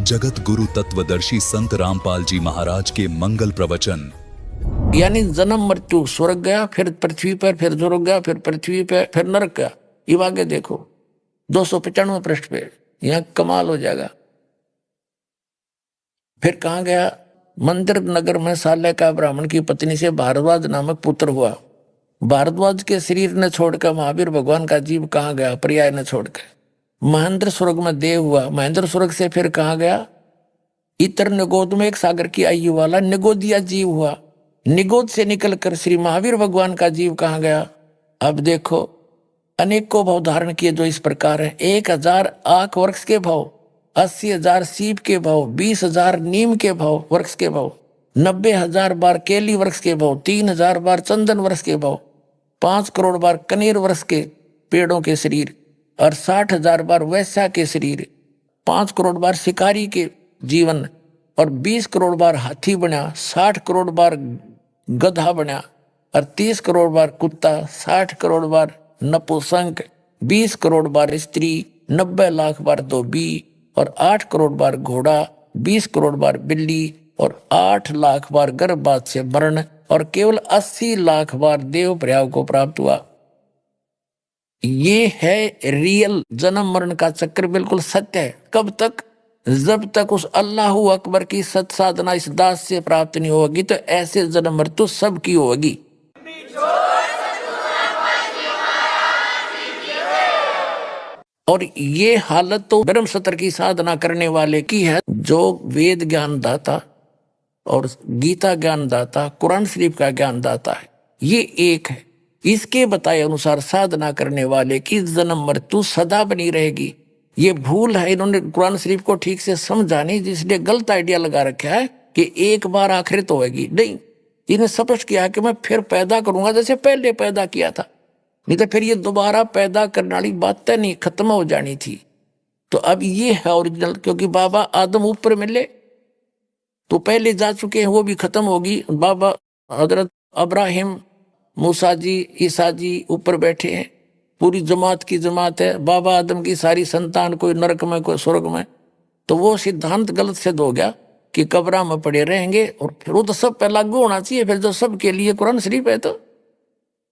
जगत गुरु तत्वदर्शी संत रामपाल जी महाराज के मंगल प्रवचन। यानी जन्म मृत्यु, स्वर्ग गया, फिर पृथ्वी पर, फिर स्वर्ग गया, फिर पृथ्वी पे, फिर नरक गया। ये आगे देखो 295 पृष्ठ पे, यहाँ कमाल हो जाएगा। फिर कहाँ गया? मंदिर नगर में साले का ब्राह्मण की पत्नी से भारद्वाज नामक पुत्र हुआ। भारद्वाज के शरीर ने छोड़कर महावीर भगवान का जीव कहाँ गया? पर्याय ने छोड़कर महेंद्र स्वर्ग में देव हुआ। महेंद्र स्वर्ग से फिर कहाँ गया? इतर निगोद में एक सागर की आयु वाला निगोदिया जीव हुआ। निगोद से निकलकर श्री महावीर भगवान का जीव कहाँ गया? अब देखो अनेकों भाव धारण किए जो इस प्रकार है। 1000 आक वृक्ष के भाव, 80,000 सीप के भाव, 20,000 नीम के भाव वृक्ष के भाव, 90,000 बार केली वृक्ष के भाव, 3,000 बार चंदन वृक्ष के भाव, 5 करोड़ बार कनेर वृक्ष के पेड़ों के शरीर, और 60,000 बार वैश्या के शरीर, 5 करोड़ बार शिकारी के जीवन, और 20 करोड़ बार हाथी बना, 60 करोड़ बार गधा बना, और 30 करोड़ बार कुत्ता, 60 करोड़ बार नपुंसक, 20 करोड़ बार स्त्री, 90 लाख बार धोबी, और 8 करोड़ बार घोड़ा, 20 करोड़ बार बिल्ली, और 8 लाख बार गर्भपात से मरण, और केवल 80 लाख बार देव प्रयाग को प्राप्त हुआ। ये है रियल जन्म मरण का चक्र, बिल्कुल सत्य है। कब तक? जब तक उस अल्लाह अकबर की सत साधना इस दास से प्राप्त नहीं होगी, तो ऐसे जन्म मृत्यु सबकी होगी। और ये हालत तो ब्रह्म सत्र की साधना करने वाले की है, जो वेद ज्ञान दाता और गीता ज्ञान दाता, कुरान शरीफ का ज्ञान दाता है, ये एक है। इसके बताए अनुसार साधना करने वाले की जन्म मृत्यु सदा बनी रहेगी। ये भूल है, इन्होंने कुरान शरीफ को ठीक से समझा नहीं, जिसलिए गलत आइडिया लगा रखा है कि एक बार आखिरत होगी। नहीं, इन्हें स्पष्ट किया कि मैं फिर पैदा करूंगा जैसे पहले पैदा किया था, नहीं तो फिर ये दोबारा पैदा करने वाली बातें नहीं, खत्म हो जानी थी। तो अब ये है ओरिजिनल, क्योंकि बाबा आदम ऊपर मिले तो पहले जा चुके हैं, वो भी खत्म होगी। बाबा हजरत अब्राहिम, मूसा जी, ईसा जी ऊपर बैठे हैं, पूरी जमात की जमात है। बाबा आदम की सारी संतान, कोई नरक में कोई स्वर्ग में। तो वो सिद्धांत गलत सिद्ध हो गया कि कब्र में पड़े रहेंगे, और फिर वो तो सब पे लागू होना चाहिए, फिर जो सबके लिए कुरान शरीफ है। तो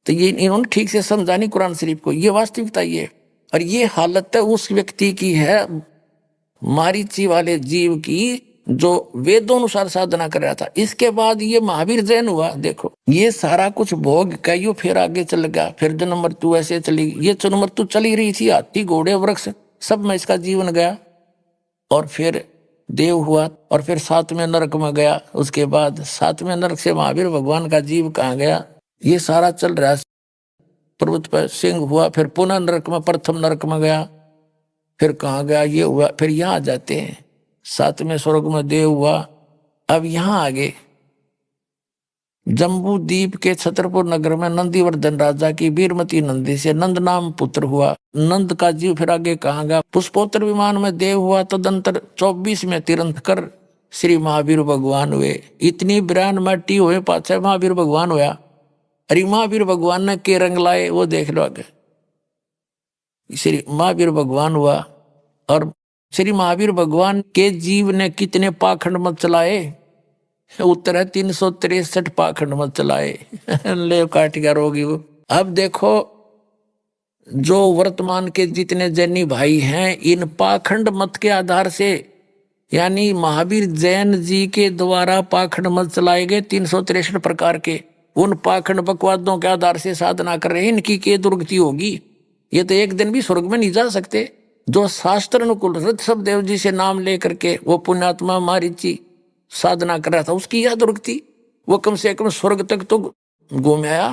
ये इन्होंने ठीक से समझा नहीं कुरान शरीफ को। ये वास्तविकता ये, और ये हालत है उस व्यक्ति की है, मारीची वाले जीव की, जो वेदों अनुसार साधना कर रहा था। इसके बाद ये महावीर जैन हुआ। देखो ये सारा कुछ भोग कईयो फिर आगे चल गया, फिर जन्म मृत्यु ऐसे चली। ये जन्म मृत्यु चली रही थी, हाथी घोड़े वृक्ष सब में इसका जीवन गया, और फिर देव हुआ, और फिर 7वें नरक में गया। उसके बाद 7वें नरक से महावीर भगवान का जीव कहाँ गया? ये सारा चल रहा है। पर्वत पर सिंह हुआ, फिर पुनः नरक में, प्रथम नरक में गया, फिर कहाँ गया? ये हुआ। फिर यहाँ आ जाते हैं 7वें स्वर्ग में देव हुआ। अब यहाँ आगे जम्बू द्वीप के छतरपुर नगर में नंदीवर्धन राजा की वीरमती नंदी से नंद नाम पुत्र हुआ। नंद का जीव फिर आगे कहाँ गया? पुष्पोत्तर विमान में देव हुआ। तदंतर 24 में तीर्थंकर श्री महावीर भगवान हुए। इतनी 92 टी हुए, पाछे महावीर भगवान हुआ। अरे महावीर भगवान ने के रंग लाए वो देख लो आगे। श्री महावीर भगवान हुआ, और श्री महावीर भगवान के जीव ने कितने पाखंड मत चलाए? उत्तर है 363 पाखंड मत चलाए। ले काट गया रोगी वो। अब देखो जो वर्तमान के जितने जैनी भाई हैं, इन पाखंड मत के आधार से, यानी महावीर जैन जी के द्वारा पाखंड मत चलाए गए 363 प्रकार के, उन पाखंड बकवादों के आधार से साधना कर रहे हैं। इनकी के दुर्गति होगी। ये तो एक दिन भी स्वर्ग में नहीं जा सकते। जो शास्त्र अनुकूल ऋषभ देव जी से नाम लेकर के वो पुण्यात्मा मारीची साधना कर रहा था, उसकी यह दुर्गति, वो कम से कम स्वर्ग तक तो घूम आया।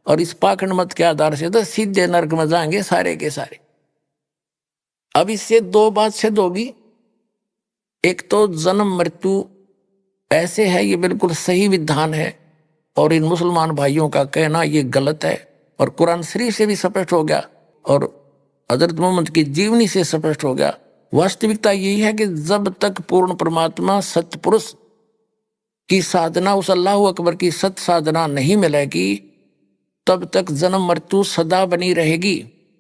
और इस पाखंड मत के आधार से तो सीधे नरक में जाएंगे सारे के सारे। अब इससे दो बात सिद्ध होगी। एक तो जन्म मृत्यु ऐसे है, ये बिल्कुल सही विधान है, और इन मुसलमान भाइयों का कहना ये गलत है, और कुरान शरीफ से भी स्पष्ट हो गया, और हजरत मोहम्मद की जीवनी से स्पष्ट हो गया। वास्तविकता यही है कि जब तक पूर्ण परमात्मा सतपुरुष की साधना, उस अल्लाह अकबर की सत साधना नहीं मिलेगी, तब तक जन्म मृत्यु सदा बनी रहेगी।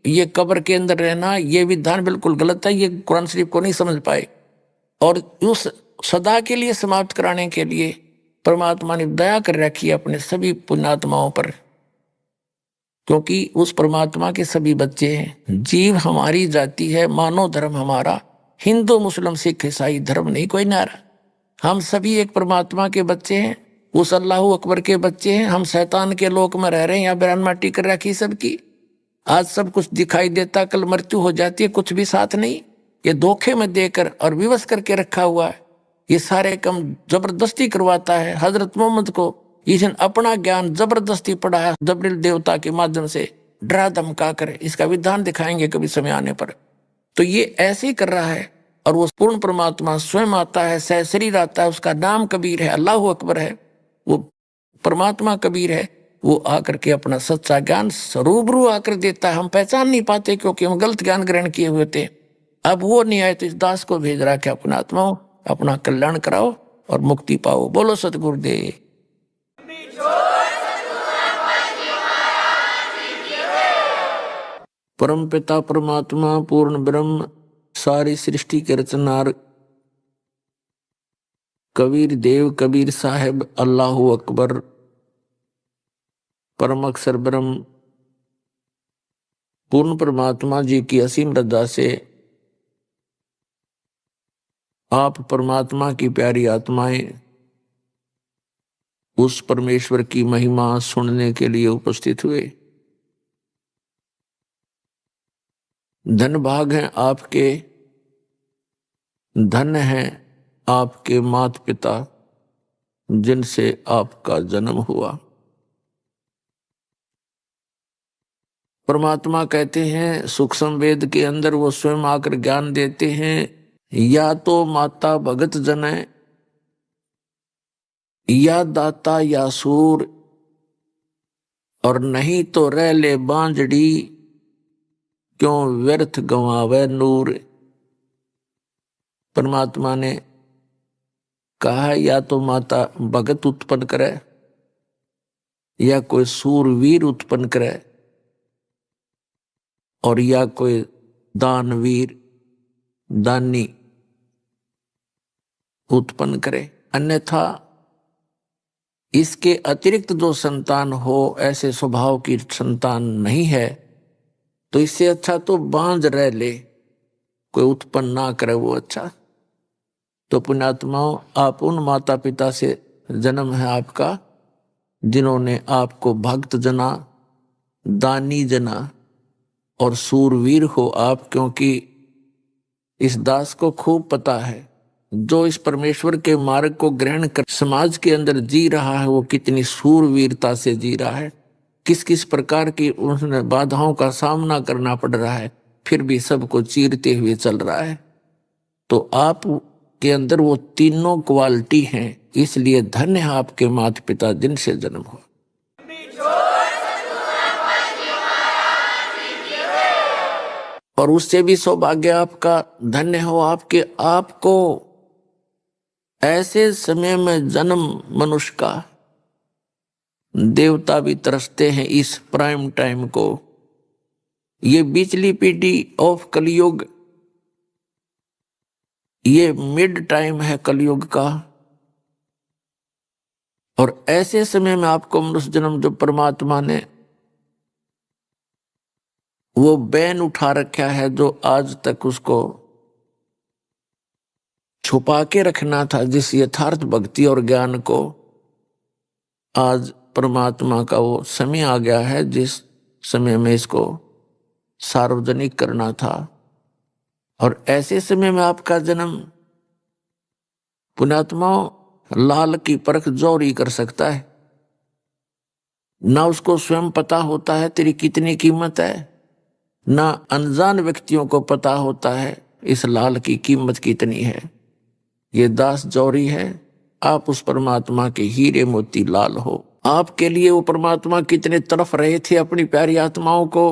ये कब्र के अंदर रहना, ये विधान बिल्कुल गलत है। ये कुरान शरीफ को नहीं समझ पाए। और उस सदा के लिए समाप्त कराने के लिए परमात्मा ने दया कर रखी है अपने सभी पुण्यात्माओं पर, क्योंकि उस परमात्मा के सभी बच्चे हैं। जीव हमारी जाति है, मानव धर्म हमारा, हिंदू मुस्लिम सिख ईसाई धर्म नहीं कोई नारा। हम सभी एक परमात्मा के बच्चे हैं, उस अल्लाह अकबर के बच्चे हैं। हम शैतान के लोक में रह रहे हैं, यहाँ बिरान माटी कर रखी सबकी। आज सब कुछ दिखाई देता, कल मृत्यु हो जाती है, कुछ भी साथ नहीं। ये धोखे में देकर और विवश करके रखा हुआ है। ये सारे काम जबरदस्ती करवाता है। हजरत मोहम्मद को इसने अपना ज्ञान जबरदस्ती पढ़ाया, जबरील देवता के माध्यम से डरा धमका कर। इसका विधान दिखाएंगे कभी समय आने पर। तो ये ऐसे ही कर रहा है। और वो पूर्ण परमात्मा स्वयं आता है, सह शरीर आता है, उसका नाम कबीर है, अल्लाह अकबर है, वो परमात्मा कबीर है। वो आकर के अपना सच्चा ज्ञान रूबरू आकर देता है। हम पहचान नहीं पाते क्योंकि हम गलत ज्ञान ग्रहण किए हुए थे। अब वो नहीं आए तो इस दास को भेज रहा कि अपना आत्माओं अपना कल्याण कराओ और मुक्ति पाओ। बोलो सतगुरुदेव। परम पिता परमात्मा पूर्ण ब्रह्म सारी सृष्टि के रचनार कबीर देव कबीर साहेब अल्लाह अकबर परम अक्षर ब्रह्म पूर्ण परमात्मा जी की असीम रजा से आप परमात्मा की प्यारी आत्माएं उस परमेश्वर की महिमा सुनने के लिए उपस्थित हुए। धन भाग हैं आपके, धन हैं आपके माता पिता जिनसे आपका जन्म हुआ। परमात्मा कहते हैं सूक्ष्म वेद के अंदर वो स्वयं आकर ज्ञान देते हैं। या तो माता भगत जन है, या दाता या सूर, और नहीं तो रह ले बांझड़ी क्यों व्यर्थ गंवावे नूर। परमात्मा ने कहा या तो माता भगत उत्पन्न करे, या कोई सूरवीर उत्पन्न करे, और या कोई दानवीर दानी उत्पन्न करे। अन्यथा इसके अतिरिक्त जो संतान हो, ऐसे स्वभाव की संतान नहीं है, तो इससे अच्छा तो बांझ रह ले, कोई उत्पन्न ना करे वो अच्छा। तो पुण्यात्माओं, आप उन माता पिता से जन्म है आपका जिन्होंने आपको भक्त जना, दानी जना और सूरवीर हो आप। क्योंकि इस दास को खूब पता है जो इस परमेश्वर के मार्ग को ग्रहण कर समाज के अंदर जी रहा है, वो कितनी सूरवीरता से जी रहा है, किस किस प्रकार की उसने बाधाओं का सामना करना पड़ रहा है, फिर भी सबको चीरते हुए चल रहा है। तो आप के अंदर वो तीनों क्वालिटी हैं, इसलिए धन्य है आपके माता पिता जिनसे जन्म हुआ। और उससे भी सौभाग्य आपका, धन्य हो आपके आपको ऐसे समय में जन्म मनुष्य का। देवता भी तरसते हैं इस प्राइम टाइम को। ये बिचली पीढ़ी ऑफ कलयुग, ये मिड टाइम है कलयुग का। और ऐसे समय में आपको मनुष्य जन्म जो परमात्मा ने वो बैन उठा रखा है, जो आज तक उसको छुपा के रखना था, जिस यथार्थ भक्ति और ज्ञान को, आज परमात्मा का वो समय आ गया है जिस समय में इसको सार्वजनिक करना था। और ऐसे समय में आपका जन्म, पुण्यात्माओं, लाल की परख जोरी कर सकता है। ना उसको स्वयं पता होता है तेरी कितनी कीमत है, ना अनजान व्यक्तियों को पता होता है इस लाल की कीमत कितनी है। ये दास जौहरी है, आप उस परमात्मा के हीरे मोती लाल हो। आपके लिए वो परमात्मा कितने तरफ रहे थे अपनी प्यारी आत्माओं को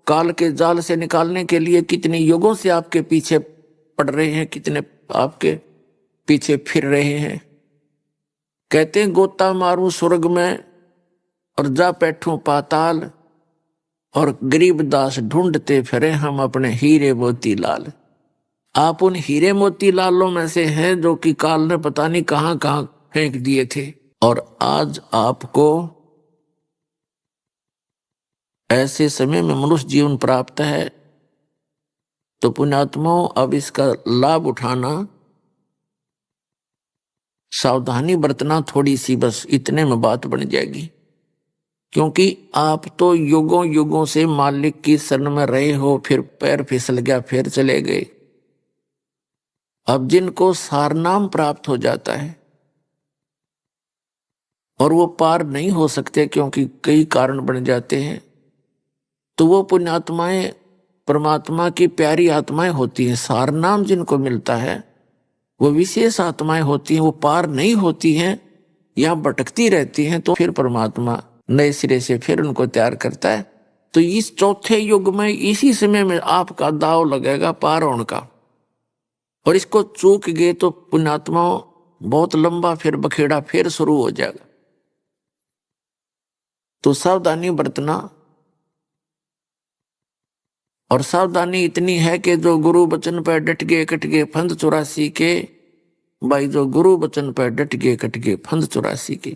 काल के जाल से निकालने के लिए, कितने युगों से आपके पीछे पड़ रहे हैं, कितने आपके पीछे फिर रहे हैं। कहते हैं गोता मारूं स्वर्ग में और जा बैठूं पाताल, और गरीब दास ढूंढते फिरे हम अपने हीरे मोती लाल। आप उन हीरे मोती लालों में से हैं जो कि काल ने पता नहीं कहां कहां फेंक दिए थे, और आज आपको ऐसे समय में मनुष्य जीवन प्राप्त है। तो पुण्यात्माओं, अब इसका लाभ उठाना, सावधानी बरतना थोड़ी सी, बस इतने में बात बन जाएगी। क्योंकि आप तो युगों युगों से मालिक की शरण में रहे हो, फिर पैर फिसल गया फिर चले गए। अब जिनको सारनाम प्राप्त हो जाता है और वो पार नहीं हो सकते क्योंकि कई कारण बन जाते हैं, तो वो पुण्यात्माएं परमात्मा की प्यारी आत्माएं होती हैं। सारनाम जिनको मिलता है वो विशेष आत्माएं होती हैं, वो पार नहीं होती हैं या भटकती रहती हैं, तो फिर परमात्मा नए सिरे से फिर उनको तैयार करता है। तो इस चौथे युग में इसी समय में आपका दाव लगेगा पार होने का, और इसको चूक गए तो पुण्यात्माओं बहुत लंबा फिर बखेड़ा फिर शुरू हो जाएगा। तो सावधानी बरतना, और सावधानी इतनी है कि जो गुरु वचन पर डट गए कट गए फंद 84 के, भाई जो गुरु वचन पर डट गए कट गए फंद 84 के।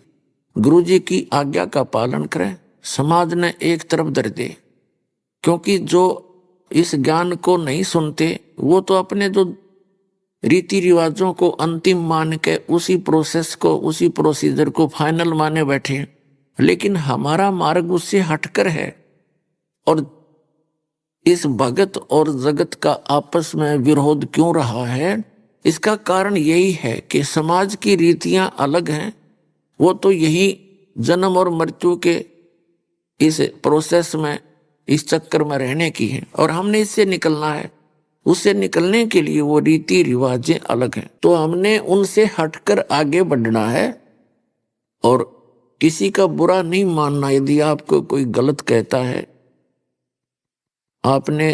गुरु जी की आज्ञा का पालन करें, समाज ने एक तरफ धर दे। क्योंकि जो इस ज्ञान को नहीं सुनते वो तो अपने जो रीति रिवाजों को अंतिम मान के उसी प्रोसेस को, उसी प्रोसीजर को फाइनल माने बैठे हैं। लेकिन हमारा मार्ग उससे हटकर है, और इस भगत और जगत का आपस में विरोध क्यों रहा है? इसका कारण यही है कि समाज की रीतियां अलग हैं। वो तो यही जन्म और मृत्यु के इस प्रोसेस में, इस चक्कर में रहने की है, और हमने इससे निकलना है। उससे निकलने के लिए वो रीति रिवाजें अलग हैं, तो हमने उनसे हटकर आगे बढ़ना है। और किसी का बुरा नहीं मानना। यदि आपको कोई गलत कहता है, आपने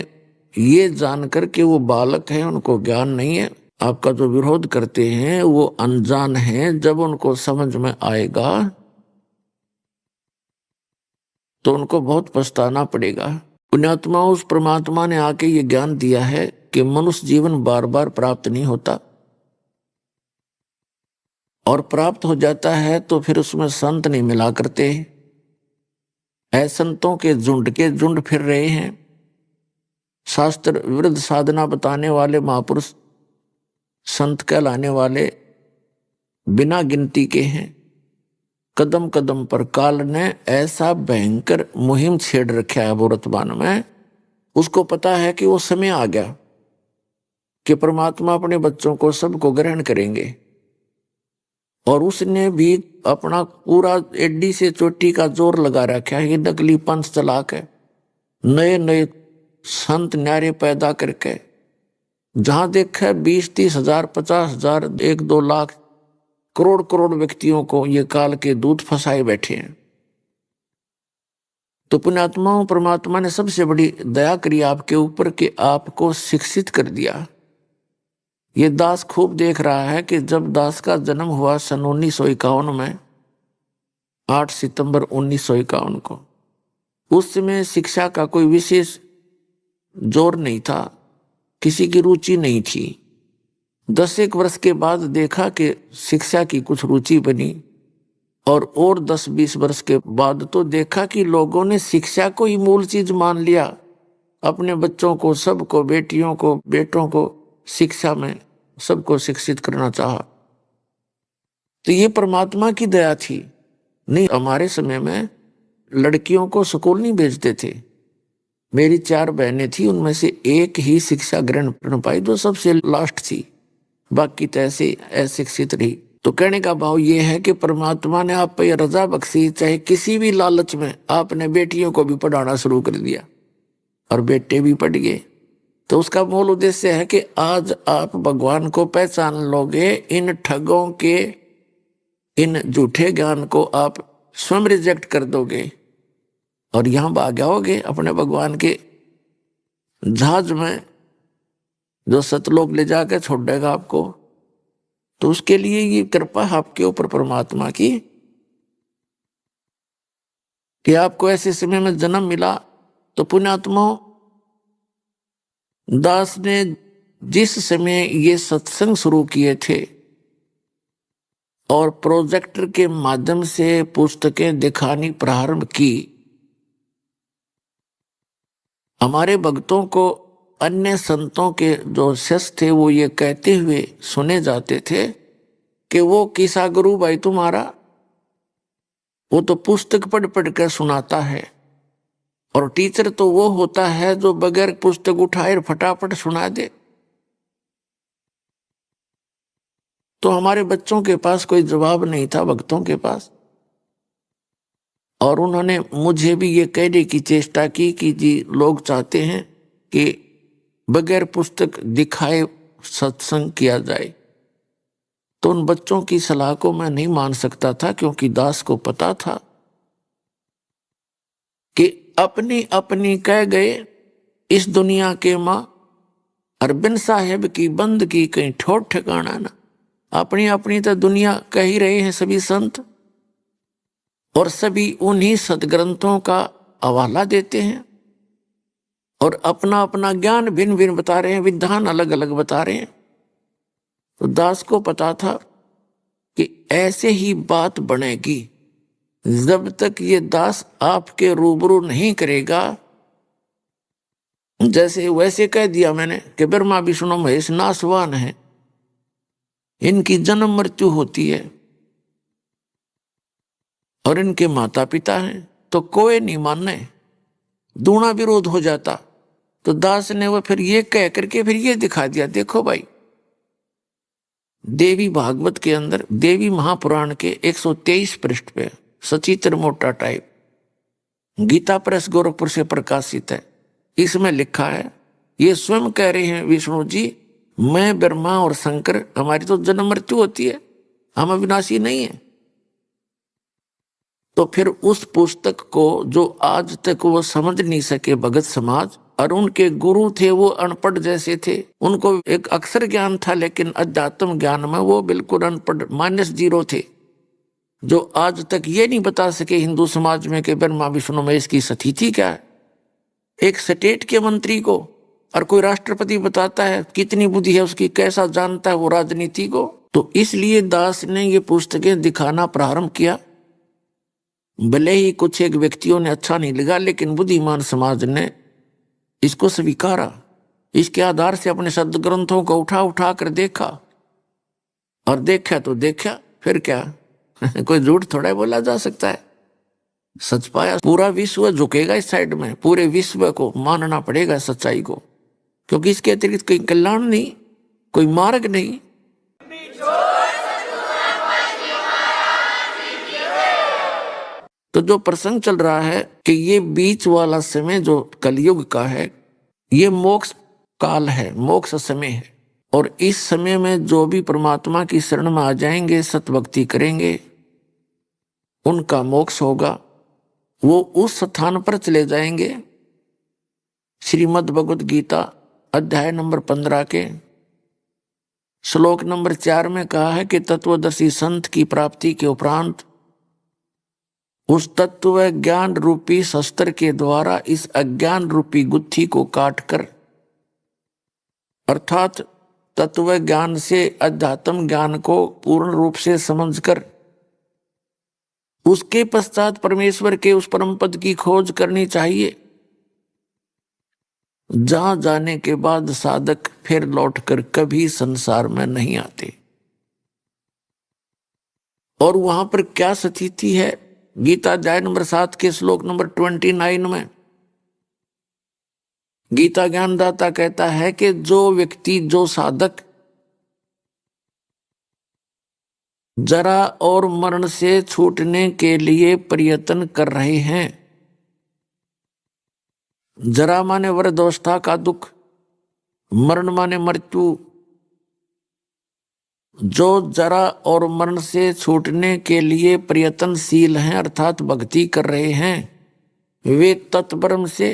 ये जानकर के वो बालक हैं, उनको ज्ञान नहीं है, आपका जो विरोध करते हैं वो अनजान है, जब उनको समझ में आएगा तो उनको बहुत पछताना पड़ेगा। पुण्यात्मा, उस परमात्मा ने आके ये ज्ञान दिया है कि मनुष्य जीवन बार बार प्राप्त नहीं होता, और प्राप्त हो जाता है तो फिर उसमें संत नहीं मिला करते। संतों के झुंड फिर रहे हैं। शास्त्र विरुद्ध साधना बताने वाले महापुरुष संत कहलाने वाले बिना गिनती के हैं। कदम कदम पर काल ने ऐसा भयंकर मुहिम छेड़ रखा है वर्तमान में। उसको पता है कि वो समय आ गया कि परमात्मा अपने बच्चों को सबको ग्रहण करेंगे, और उसने भी अपना पूरा एडी से चोटी का जोर लगा रखा है। ये नकली पंथ चला के नए नए संत न्यारे पैदा करके जहां देखा 20-30 हजार 50 हजार 1-2 लाख करोड़ करोड़ व्यक्तियों को ये काल के दूत फंसाए बैठे हैं। तो पुण्यात्माओं, परमात्मा ने सबसे बड़ी दया करी आपके ऊपर कि आपको शिक्षित कर दिया। ये दास खूब देख रहा है कि जब दास का जन्म हुआ सन 1951 में, 8 सितंबर 1951 को, उस समय शिक्षा का कोई विशेष जोर नहीं था, किसी की रुचि नहीं थी। 10 वर्ष के बाद देखा कि शिक्षा की कुछ रुचि बनी, और 10-20 वर्ष के बाद तो देखा कि लोगों ने शिक्षा को ही मूल चीज मान लिया। अपने बच्चों को, सबको, बेटियों को, बेटों को शिक्षा में सबको शिक्षित करना चाहा। तो ये परमात्मा की दया थी। नहीं, हमारे समय में लड़कियों को स्कूल नहीं भेजते थे। मेरी 4 बहनें थी, उनमें से एक ही शिक्षा ग्रहण कर पाई, जो सबसे लास्ट थी, बाकी तो ऐसे अशिक्षित रही। तो कहने का भाव ये है कि परमात्मा ने आप पे रजा बख्शी, चाहे किसी भी लालच में आपने बेटियों को भी पढ़ाना शुरू कर दिया और बेटे भी पढ़ गए। तो उसका मूल उद्देश्य है कि आज आप भगवान को पहचान लोगे। इन ठगों के, इन झूठे ज्ञान को आप स्वयं रिजेक्ट कर दोगे और यहां भाग जाओगे अपने भगवान के जहाज में, जो सतलोक ले जाकर छोड़ देगा आपको। तो उसके लिए ये कृपा आपके ऊपर परमात्मा की कि आपको ऐसे समय में जन्म मिला। तो पुण्यात्माओं, दास ने जिस समय ये सत्संग शुरू किए थे और प्रोजेक्टर के माध्यम से पुस्तकें दिखानी प्रारंभ की, हमारे भक्तों को अन्य संतों के जो शिष्य थे वो ये कहते हुए सुने जाते थे कि वो किसा गुरु भाई तुम्हारा, वो तो पुस्तक पढ़ पढ़ कर सुनाता है, और टीचर तो वो होता है जो बगैर पुस्तक उठाए फटाफट सुना दे। तो हमारे बच्चों के पास कोई जवाब नहीं था, भक्तों के पास, और उन्होंने मुझे भी ये कहने की चेष्टा की कि जी लोग चाहते हैं कि बगैर पुस्तक दिखाए सत्संग किया जाए। तो उन बच्चों की सलाह को मैं नहीं मान सकता था, क्योंकि दास को पता था कि अपनी अपनी कह गए इस दुनिया के माँ, अरबिंद साहेब की बंद की कहीं ठोर ठिकाना ना। अपनी अपनी तो दुनिया कह ही रहे हैं सभी संत, और सभी उन्हीं सदग्रंथों का हवाला देते हैं और अपना अपना ज्ञान भिन्न भिन्न बता रहे हैं, विधान अलग अलग बता रहे हैं। तो दास को पता था कि ऐसे ही बात बनेगी जब तक ये दास आपके रूबरू नहीं करेगा। जैसे वैसे कह दिया मैंने कि ब्रह्मा विष्णु महेश नासवान है, इनकी जन्म मृत्यु होती है और इनके माता पिता हैं, तो कोई नहीं मानने, दूना विरोध हो जाता। तो दास ने वो फिर ये कह करके फिर ये दिखा दिया, देखो भाई, देवी भागवत के अंदर देवी महापुराण के 123 पृष्ठ पे सचित्र मोटा टाइप गीता प्रेस गोरखपुर से प्रकाशित है। इसमें लिखा है, ये स्वयं कह रहे हैं विष्णु जी, मैं ब्रह्मा और शंकर, हमारी तो जन्म मृत्यु होती है, हम अविनाशी नहीं है। तो फिर उस पुस्तक को जो आज तक वो समझ नहीं सके भगत समाज, और उनके गुरु थे वो अनपढ़ जैसे थे, उनको एक अक्षर ज्ञान था लेकिन अध्यात्म ज्ञान में वो बिल्कुल अनपढ़ -0 थे, जो आज तक ये नहीं बता सके हिंदू समाज में कि ब्रह्मा विष्णु महेश की स्थिति क्या है। एक स्टेट के मंत्री को और कोई राष्ट्रपति बताता है कितनी बुद्धि है उसकी, कैसा जानता है वो राजनीति को। तो इसलिए दास ने ये पुस्तकें दिखाना प्रारंभ किया। भले ही कुछ एक व्यक्तियों ने अच्छा नहीं लगा, लेकिन बुद्धिमान समाज ने इसको स्वीकारा। इसके आधार से अपने सदग्रंथों को उठा उठा कर देखा, और देखा तो देखा, फिर क्या कोई झूठ थोड़ा बोला जा सकता है। सच पाया, पूरा विश्व झुकेगा इस साइड में, पूरे विश्व को मानना पड़ेगा सच्चाई को, क्योंकि इसके अतिरिक्त कोई कल्याण नहीं, कोई मार्ग नहीं। तो जो प्रसंग चल रहा है कि ये बीच वाला समय जो कलयुग का है, ये मोक्ष काल है, मोक्ष समय है, और इस समय में जो भी परमात्मा की शरण में आ जाएंगे, सतभक्ति करेंगे, उनका मोक्ष होगा, वो उस स्थान पर चले जाएंगे। श्रीमद् भगवद गीता अध्याय नंबर 15 के श्लोक नंबर 4 में कहा है कि तत्वदर्शी संत की प्राप्ति के उपरांत उस तत्व ज्ञान रूपी शस्त्र के द्वारा इस अज्ञान रूपी गुत्थी को काटकर, अर्थात तत्व ज्ञान से अध्यात्म ज्ञान को पूर्ण रूप से समझकर उसके पश्चात परमेश्वर के उस परम पद की खोज करनी चाहिए, जहां जाने के बाद साधक फिर लौटकर कभी संसार में नहीं आते। और वहां पर क्या स्थिति है, गीता अध्याय नंबर 7 के श्लोक नंबर 29 में गीता ज्ञानदाता कहता है कि जो व्यक्ति, जो साधक जरा और मरण से छूटने के लिए प्रयत्न कर रहे हैं, जरा माने वृद्धावस्था का दुख, मरण माने मृत्यु, जो जरा और मरण से छूटने के लिए प्रयत्नशील हैं अर्थात भक्ति कर रहे हैं, वे तत्ब्रह्म से,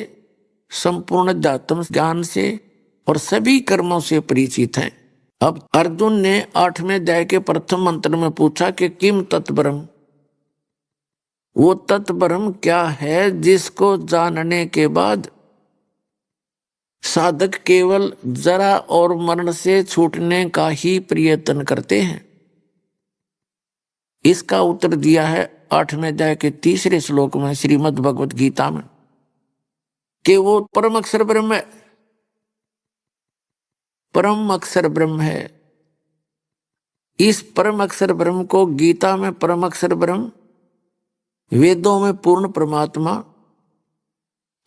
संपूर्ण अध्यात्म ज्ञान से और सभी कर्मों से परिचित हैं। अब अर्जुन ने 8वें अध्याय के प्रथम मंत्र में पूछा कि किम तत्ब्रह्म, वो तत्ब्रह्म क्या है जिसको जानने के बाद साधक केवल जरा और मरण से छूटने का ही प्रयत्न करते हैं। इसका उत्तर दिया है 8वें अध्याय के 3 श्लोक में श्रीमद् भगवत गीता में कि वो परम अक्षर ब्रह्म है, परम अक्षर ब्रह्म है। इस परम अक्षर ब्रह्म को गीता में परम अक्षर ब्रह्म, वेदों में पूर्ण परमात्मा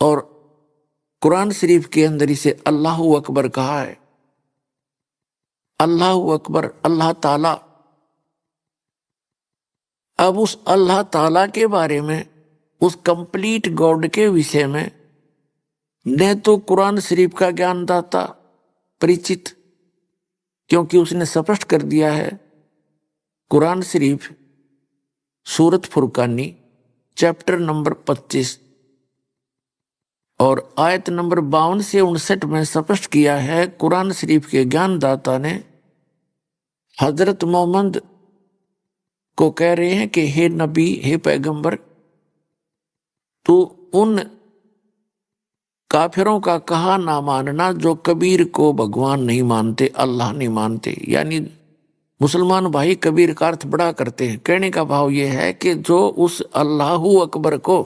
और कुरान शरीफ के अंदर इसे अल्लाह अकबर कहा है। अल्लाह अकबर, अल्लाह ताला। अब उस अल्लाह ताला के बारे में, उस कंप्लीट गॉड के विषय में न तो कुरान शरीफ का ज्ञानदाता परिचित, क्योंकि उसने स्पष्ट कर दिया है। कुरान शरीफ सूरत फुरकानी चैप्टर नंबर 25 और आयत नंबर 52 से 59 में स्पष्ट किया है। कुरान शरीफ के ज्ञानदाता ने हजरत मोहम्मद को कह रहे हैं कि हे नबी, हे पैगंबर, तो उन काफिरों का कहा ना मानना जो कबीर को भगवान नहीं मानते, अल्लाह नहीं मानते। यानी मुसलमान भाई कबीर का अर्थ बड़ा करते हैं। कहने का भाव यह है कि जो उस अल्लाह अकबर को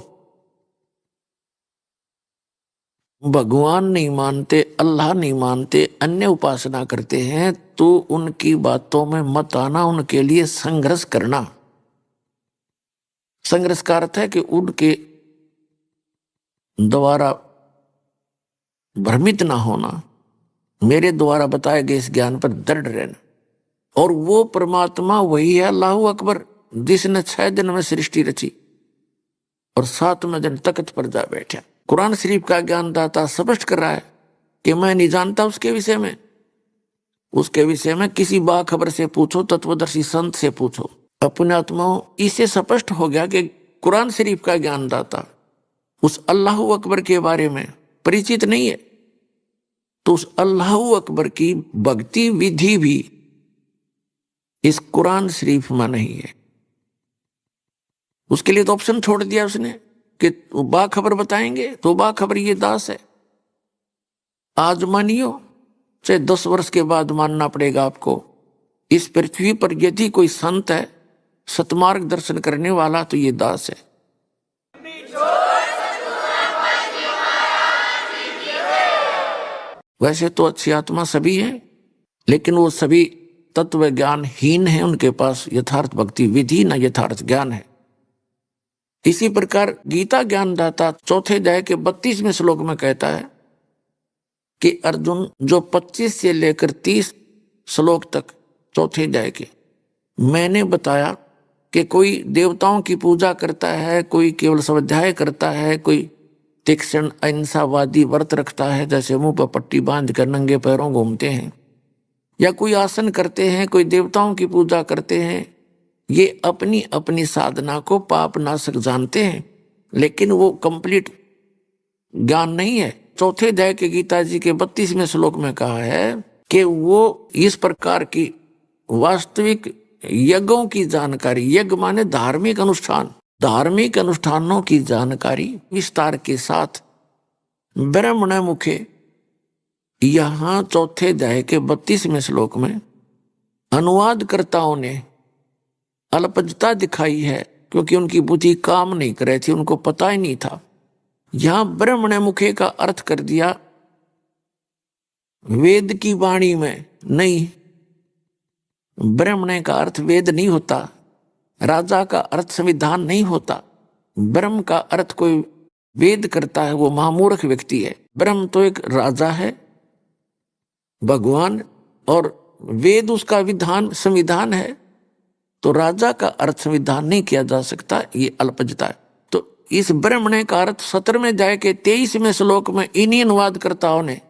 भगवान नहीं मानते, अल्लाह नहीं मानते, अन्य उपासना करते हैं, तो उनकी बातों में मत आना, उनके लिए संघर्ष करना। संघर्ष का अर्थ है कि उनके द्वारा भ्रमित ना होना, मेरे द्वारा बताए गए इस ज्ञान पर दृढ़ रहना। और वो परमात्मा वही है अल्लाह अकबर, जिसने 6 दिन में सृष्टि रची और 7वें दिन तख्त पर जा बैठा। कुरान शरीफ का ज्ञानदाता स्पष्ट कर रहा है कि मैं नहीं जानता उसके विषय में। उसके विषय में किसी बाखबर से पूछो, तत्वदर्शी संत से पूछो। अपने आत्माओं, इससे स्पष्ट हो गया कि कुरान शरीफ का ज्ञानदाता उस अल्लाह अकबर के बारे में परिचित नहीं है, तो उस अल्लाह अकबर की भक्ति विधि भी इस कुरान शरीफ में नहीं है। उसके लिए तो ऑप्शन छोड़ दिया उसने कि बाखबर बताएंगे, तो बाखबर ये दास है। आज मानियो, चाहे 10 वर्ष के बाद मानना पड़ेगा आपको। इस पृथ्वी पर यदि कोई संत है, सतमार्ग दर्शन करने वाला, तो ये दास है। वैसे तो अच्छी आत्मा सभी है, लेकिन वो सभी तत्व ज्ञानहीन है। उनके पास यथार्थ भक्ति विधि न यथार्थ ज्ञान है। इसी प्रकार गीता ज्ञानदाता 4 अध्याय के 32वें श्लोक में कहता है कि अर्जुन, जो 25 से लेकर 30 श्लोक तक 4 अध्याय के मैंने बताया कि कोई देवताओं की पूजा करता है, कोई केवल स्वाध्याय करता है, कोई तीक्ष्ण अहिंसावादी व्रत रखता है, जैसे मुंह पर पट्टी बांध कर नंगे पैरों घूमते हैं, या कोई आसन करते हैं, कोई देवताओं की पूजा करते हैं। ये अपनी अपनी साधना को पाप नाशक जानते हैं, लेकिन वो कंप्लीट ज्ञान नहीं है। 4 अध्याय के गीता जी के 32वें श्लोक में कहा है कि वो इस प्रकार की वास्तविक यज्ञों की जानकारी, यज्ञ माने धार्मिक अनुष्ठान, धार्मिक अनुष्ठानों की जानकारी विस्तार के साथ ब्रह्मण मुखे यहां 4 अध्याय के 32वें श्लोक में अनुवादकर्ताओं ने अल्पजता दिखाई है, क्योंकि उनकी बुद्धि काम नहीं कर रही थी, उनको पता ही नहीं था। यहां ब्रह्मण मुखे का अर्थ कर दिया वेद की वाणी में नहीं। ब्रह्मण का अर्थ वेद नहीं होता, राजा का अर्थ संविधान नहीं होता। ब्रह्म का अर्थ कोई वेद करता है वो महामूर्ख व्यक्ति है। ब्रह्म तो एक राजा है, भगवान, और वेद उसका विधान संविधान है। तो राजा का अर्थ संविधान नहीं किया जा सकता, ये अल्पजता है। तो इस ब्रह्मण का अर्थ 17वें अध्याय के 23वें श्लोक में इन्हीं अनुवादकर्ताओं ने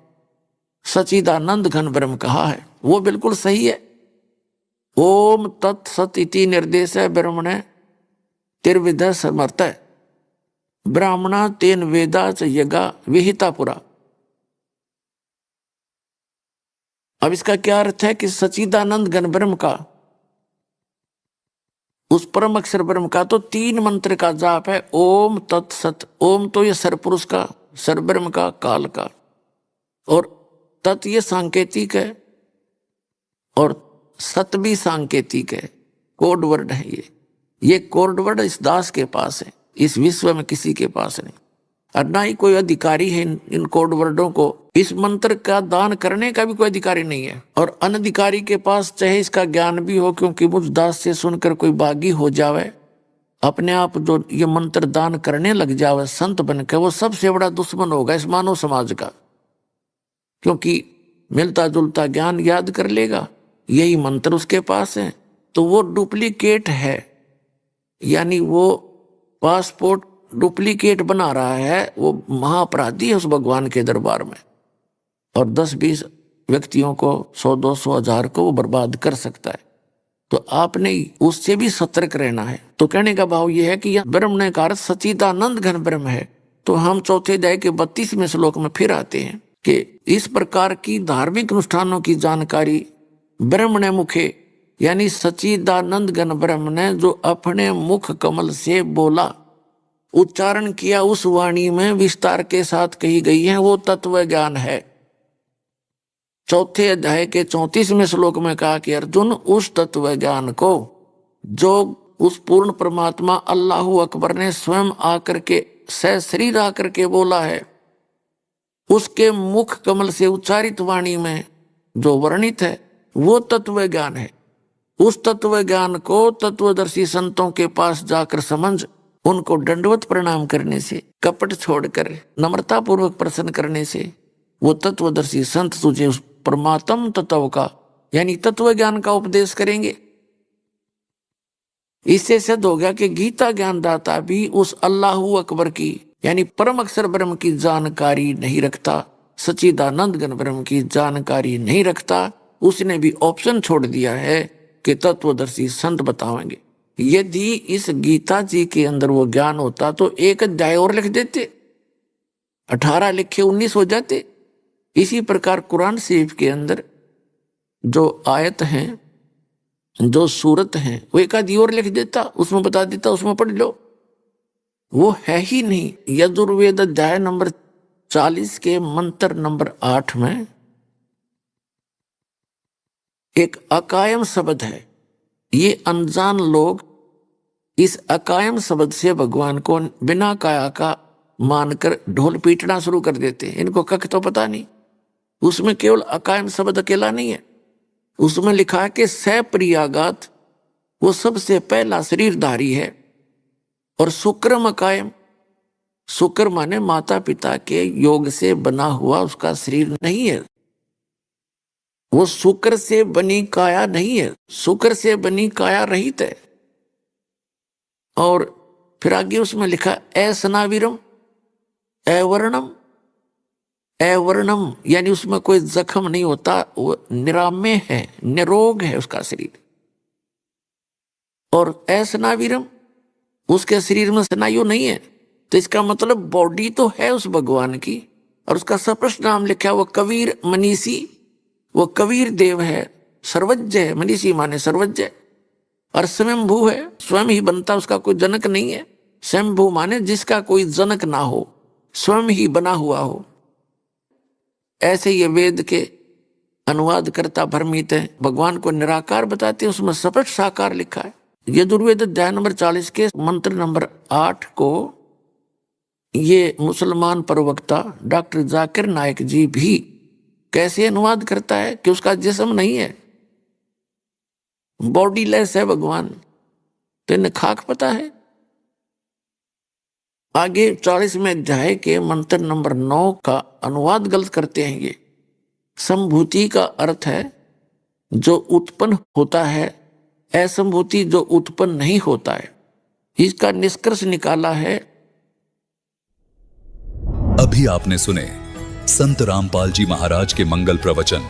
सच्चिदानंद घन ब्रह्म कहा है। वो बिल्कुल सही है। ओम तत्सत इति निर्देश है ब्रह्मण तिर्विध समर्थ ब्राह्मणा तेन वेदा च यज्ञा विहिता पुरा। अब इसका क्या अर्थ है कि सच्चिदानंद घन ब्रह्म का, उस परम अक्षर ब्रह्म का तो 3 मंत्र का जाप है, ओम तत्सत। ओम तो ये सरपुरुष का, सरब्रह्म का, काल का, और तत् ये सांकेतिक है और सत भी सांकेतिक है, कोड वर्ड है ये कोड वर्ड इस दास के पास है, इस विश्व में किसी के पास नहीं, और ना ही कोई अधिकारी है इन कोड वर्डों को, इस मंत्र का दान करने का भी कोई अधिकारी नहीं है। और अनधिकारी के पास चाहे इसका ज्ञान भी हो, क्योंकि मुझ दास से सुनकर कोई बागी हो जावे, अपने आप जो ये मंत्र दान करने लग जावे संत बनकर, वो सबसे बड़ा दुश्मन होगा इस मानव समाज का, क्योंकि मिलता जुलता ज्ञान याद कर लेगा, यही मंत्र उसके पास है, तो वो डुप्लीकेट है, यानी वो पासपोर्ट डुप्लीकेट बना रहा है, वो महाअपराधी है उस भगवान के दरबार में, और 10-20 व्यक्तियों को 100-200 1000 को वो बर्बाद कर सकता है। तो आपने उससे भी सतर्क रहना है। तो कहने का भाव ये है कि यह ब्रह्म ने कहा सच्चिदानंद घन ब्रह्म है। तो हम चौथे अध्याय के 32वें श्लोक में फिर आते हैं कि इस प्रकार की धार्मिक अनुष्ठानों की जानकारी ब्रह्म ने मुखे, यानी सच्चिदानंद घन ब्रह्म ने जो अपने मुख कमल से बोला, उच्चारण किया, उस वाणी में विस्तार के साथ कही गई है, वो तत्व ज्ञान है। चौथे अध्याय के 34वें श्लोक में कहा कि अर्जुन उस तत्व ज्ञान को जो उस पूर्ण परमात्मा अल्लाहु अकबर ने स्वयं आकर के सशरीर आकर के बोला है, उसके मुख कमल से उच्चारित वाणी में जो वर्णित है वो तत्व ज्ञान है। उस तत्व ज्ञान को तत्वदर्शी संतों के पास जाकर समझ, उनको दंडवत प्रणाम करने से, कपट छोड़कर नम्रता पूर्वक प्रश्न करने से वो तत्वदर्शी संत तुझे उस परमात्म तत्व का यानी तत्व ज्ञान का उपदेश करेंगे। इससे सिद्ध हो गया कि गीता ज्ञानदाता भी उस अल्लाहु अकबर की यानी परम अक्षर ब्रह्म की जानकारी नहीं रखता, सच्चिदानंद घन ब्रह्म की जानकारी नहीं रखता। उसने भी ऑप्शन छोड़ दिया है कि तत्वदर्शी संत बताएंगे। यदि इस गीता जी के अंदर वो ज्ञान होता तो एक अध्याय और लिख देते, 18 लिखे 19 हो जाते। इसी प्रकार कुरान शरीफ के अंदर जो आयत हैं, जो सूरत हैं, वो एक आधी और लिख देता, उसमें बता देता, उसमें पढ़ लो। वो है ही नहीं। यजुर्वेद अध्याय नंबर 40 के मंत्र नंबर 8 में एक अकायम शब्द है। ये अनजान लोग इस अकायम शब्द से भगवान को बिना काया का मानकर ढोल पीटना शुरू कर देते हैं। इनको कख तो पता नहीं, उसमें केवल अकायम शब्द अकेला नहीं है, उसमें लिखा है कि सप्रियागात वो सबसे पहला शरीरधारी है। और शुक्रम अकायम, शुक्र माने माता पिता के योग से बना हुआ उसका शरीर नहीं है, वो शुक्र से बनी काया नहीं है, शुक्र से बनी काया रहित है। और फिर आगे उसमें लिखा असनाविरम अवर्णम, अवर्णम यानी उसमें कोई जख्म नहीं होता, वो निराम्य है, निरोग है उसका शरीर। और असनाविरम उसके शरीर में स्नायु नहीं है। तो इसका मतलब बॉडी तो है उस भगवान की, और उसका स्पष्ट नाम लिखा, वो कबीर मनीषी, वो कबीर देव है, सर्वज्ञ है। मनीषी माने सर्वज्ञ, और स्वयंभू है, स्वयं ही बनता, उसका कोई जनक नहीं है। स्वयंभू माने जिसका कोई जनक ना हो, स्वयं ही बना हुआ हो। ऐसे ये वेद के अनुवाद करता भ्रमित है, भगवान को निराकार बताते हैं, उसमें स्पष्ट साकार लिखा है। यजुर्वेद अध्याय नंबर 40 के मंत्र नंबर 8 को ये मुसलमान प्रवक्ता डॉक्टर जाकिर नायक जी भी कैसे अनुवाद करता है कि उसका जिस्म नहीं है, बॉडीलेस है भगवान। तो इन्हें खाक पता है। आगे 40वें अध्याय के मंत्र नंबर 9 का अनुवाद गलत करते हैं। ये संभूति का अर्थ है जो उत्पन्न होता है, असंभूति जो उत्पन्न नहीं होता है। इसका निष्कर्ष निकाला है। अभी आपने सुने संत रामपाल जी महाराज के मंगल प्रवचन।